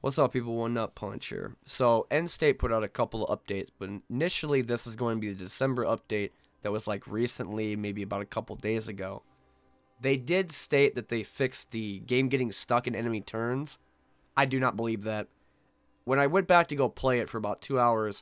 What's up, people? One Nut Punch here. So, N State put out a couple of updates, but initially, this is going to be the December update that was like recently, maybe about a couple days ago. They did state that they fixed the game getting stuck in enemy turns. I do not believe that. When I went back to go play it for about 2 hours,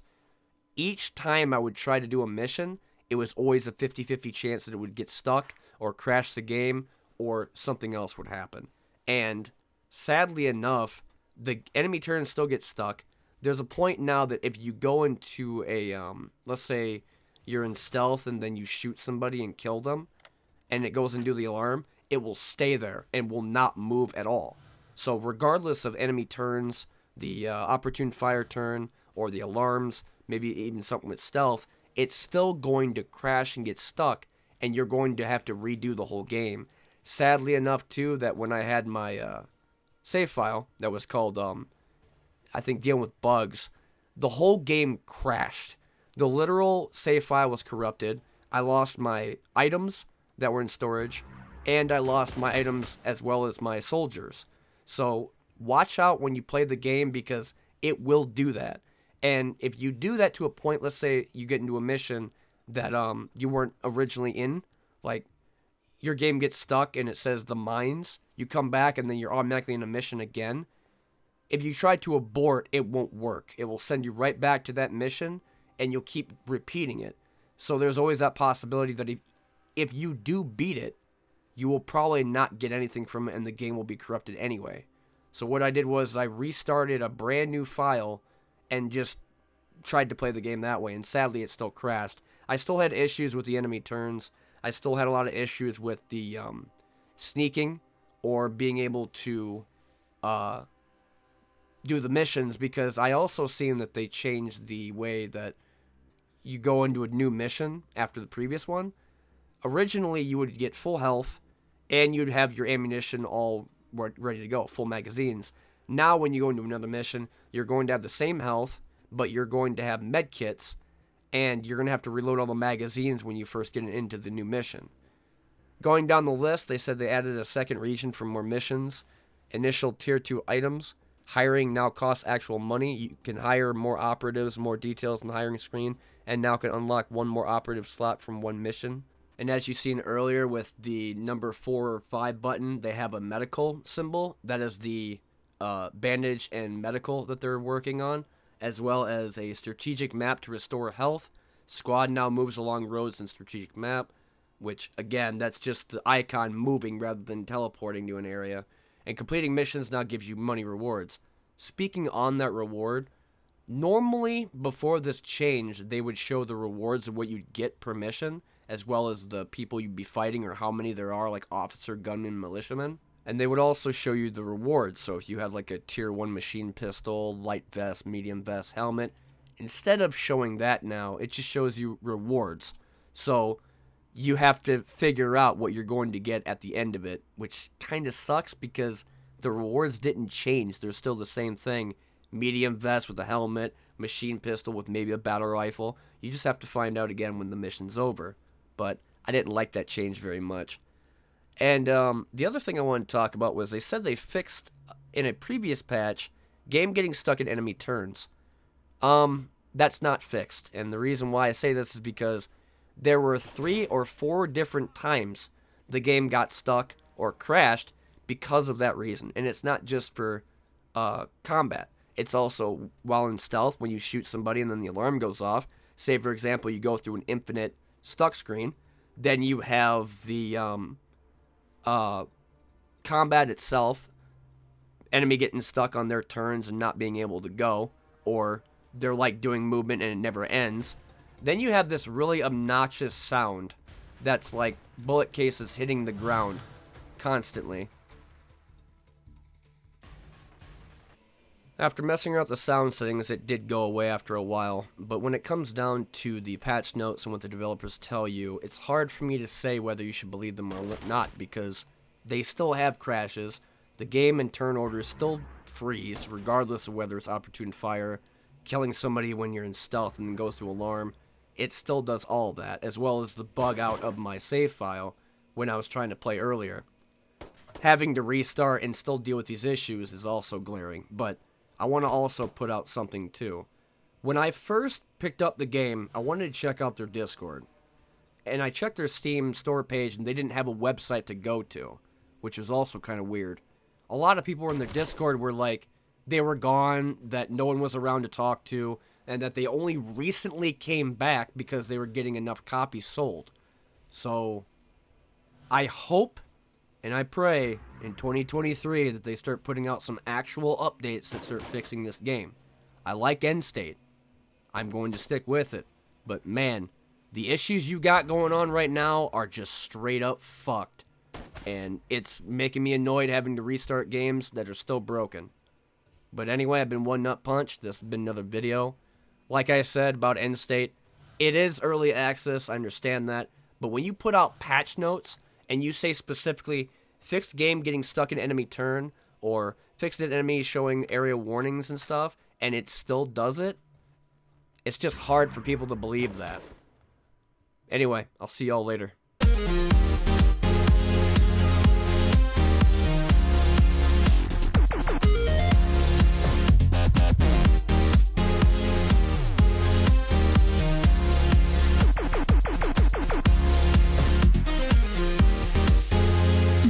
each time I would try to do a mission, it was always a 50-50 chance that it would get stuck or crash the game or something else would happen. And sadly enough, the enemy turns still get stuck. There's a point now that if you go into a, let's say you're in stealth and then you shoot somebody and kill them, and it goes into the alarm, it will stay there and will not move at all. So regardless of enemy turns, the opportune fire turn, or the alarms, maybe even something with stealth, it's still going to crash and get stuck, and you're going to have to redo the whole game. Sadly enough, too, that when I had my save file that was called, I think, dealing with bugs, the whole game crashed. The literal save file was corrupted. I lost my items that were in storage, and I lost my items as well as my soldiers. So watch out when you play the game because it will do that. And if you do that to a point, let's say you get into a mission that you weren't originally in, like your game gets stuck and it says the mines, you come back and then you're automatically in a mission again. If you try to abort, it won't work. It will send you right back to that mission and you'll keep repeating it. So there's always that possibility that if you do beat it, you will probably not get anything from it and the game will be corrupted anyway. So what I did was I restarted a brand new file and just tried to play the game that way, and sadly it still crashed. I still had issues with the enemy turns. I still had a lot of issues with the sneaking or being able to do the missions, because I also seen that they changed the way that you go into a new mission after the previous one. Originally, you would get full health, and you'd have your ammunition all ready to go, full magazines. Now, when you go into another mission, you're going to have the same health, but you're going to have med kits, and you're going to have to reload all the magazines when you first get into the new mission. Going down the list, they said they added a second region for more missions, initial tier 2 items. Hiring now costs actual money. You can hire more operatives, more details in the hiring screen, and now can unlock one more operative slot from one mission. And as you've seen earlier with the number 4 or 5 button, they have a medical symbol. That is the bandage and medical that they're working on, as well as a strategic map to restore health. Squad now moves along roads in strategic map, which, again, that's just the icon moving rather than teleporting to an area. And completing missions now gives you money rewards. Speaking on that reward, normally before this change, they would show the rewards of what you'd get per mission, as well as the people you'd be fighting or how many there are, like officer, gunman, militiamen. And they would also show you the rewards. So if you had like a tier 1 machine pistol, light vest, medium vest, helmet, instead of showing that now, it just shows you rewards. So you have to figure out what you're going to get at the end of it, which kind of sucks because the rewards didn't change. They're still the same thing. Medium vest with a helmet, machine pistol with maybe a battle rifle. You just have to find out again when the mission's over. But I didn't like that change very much. And the other thing I wanted to talk about was they said they fixed, in a previous patch, game getting stuck in enemy turns. That's not fixed. And the reason why I say this is because there were 3 or 4 different times the game got stuck or crashed because of that reason. And it's not just for combat. It's also while in stealth when you shoot somebody and then the alarm goes off. Say, for example, you go through an infinite stuck screen. Then you have the combat itself, enemy getting stuck on their turns and not being able to go, or they're like doing movement and it never ends. Then you have this really obnoxious sound that's like bullet cases hitting the ground constantly. After messing around with the sound settings, it did go away after a while, but when it comes down to the patch notes and what the developers tell you, it's hard for me to say whether you should believe them or not, because they still have crashes. The game and turn orders still freeze, regardless of whether it's opportune fire, killing somebody when you're in stealth and then goes to alarm. It still does all that, as well as the bug out of my save file when I was trying to play earlier. Having to restart and still deal with these issues is also glaring, but I want to also put out something too. When I first picked up the game, I wanted to check out their Discord. And I checked their Steam store page, and they didn't have a website to go to, which was also kind of weird. A lot of people in their Discord were like, they were gone, that no one was around to talk to, and that they only recently came back because they were getting enough copies sold. So, I hope and I pray in 2023 that they start putting out some actual updates that start fixing this game. I like End State. I'm going to stick with it. But man, the issues you got going on right now are just straight up fucked. And it's making me annoyed having to restart games that are still broken. But anyway, I've been One Nut Punch. This has been another video. Like I said about End State, it is early access, I understand that. But when you put out patch notes and you say specifically, fixed game getting stuck in enemy turn, or fixed enemy showing area warnings and stuff, and it still does it, it's just hard for people to believe that. Anyway, I'll see y'all later.